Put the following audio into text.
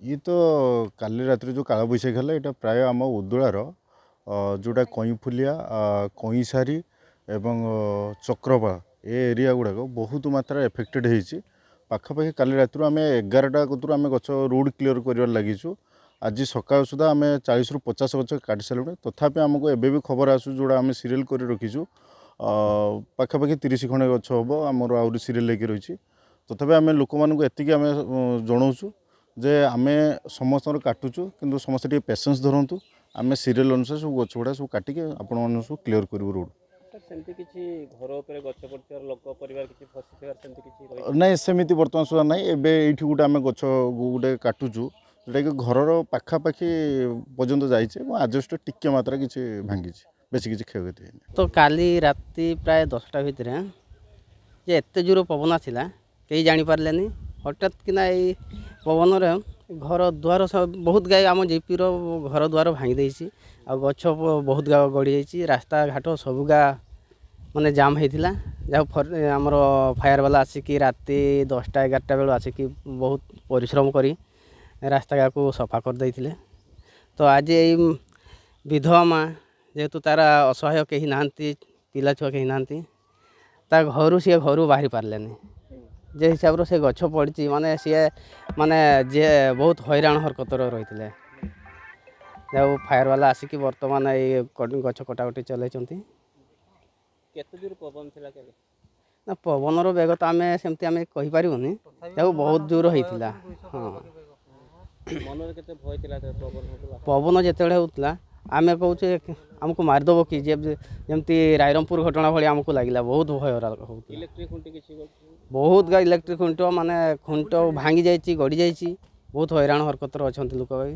ये तो काली रात्रि जो कालबैशाखी है यहाँ प्राय आम उदुलार जोटा कईफुलिया कईसारी एवं चक्रपा ए एरिया गुड़ाक बहुत मात्रा एफेक्टेड होती पाखापाखि काली रात आम 11टा कतु आम गच रोड क्लीयर कर लगिचु। आज सकाल सुधा आम 40 ରୁ 50 गच काटि सारे तथापि आमको एबे भी खबर आसू जोड़ा आम सीरियल कर रखीचु पाखापाखि 30 खंडे गच हम आमर आहरी सीरियल लेके रही तथापि आम लोक मानक एतिक आम जनाऊँ जे आम समस्त काटुचु किंतु समस्त पेसेंस धरतु आम सीरियल अनुसार सब गछ गुड़ा सब काटिक आपण सब क्लीयर करूँ रोड ना सेमती बर्तमान सुधा ना ये गोटे आम गछ गोटे काटुचु जोटा कि घर पाखापाखि पर्यंत जाइए आजस्ट टिके मात्रा किसी भांगी बेस किसी क्षयक्षति तो काली राति प्राय 10टा भितर जे एत जोर पवन आसला कहीं जापारे हठात किना पवन घर द्वार सब बहुत गाय आम जेपी घर द्वार भांगी देसी आ गछ बहुत गा गड़ी जाइए रास्ता घाट सब गा माने जाम होता जहाँ आमर फायर वाला आसिक राति 10टा 11टा बेलू आसिक बहुत परिश्रम करी रास्ता को सफा कर देते। तो आज ये विधवा माँ जेहेतु तार असहाय कहीं ना पिला छुआ कहीं ना घर सी घर बाहरी पार्लेनी जे हिसाब से गछ पड़ी माने सी माने जे बहुत हैरान हरकतर रही फायर वाला आसिक बर्तमान ये गछ कटाकटी चलती ना पवनर बेग तो आम सेमती आम कहीपरूनी बहुत जोर होता हाँ पवन जिते होता आम कहे आमको मारिदेव कि जमती रायरमपुर घटना भाई आमको लगे बहुत भय बहुत इलेक्ट्रिक खुंट माने खुंट भांगी जाइए गड़ी जाइए बहुत हैरान हरकतर अच्छा लोक भाई।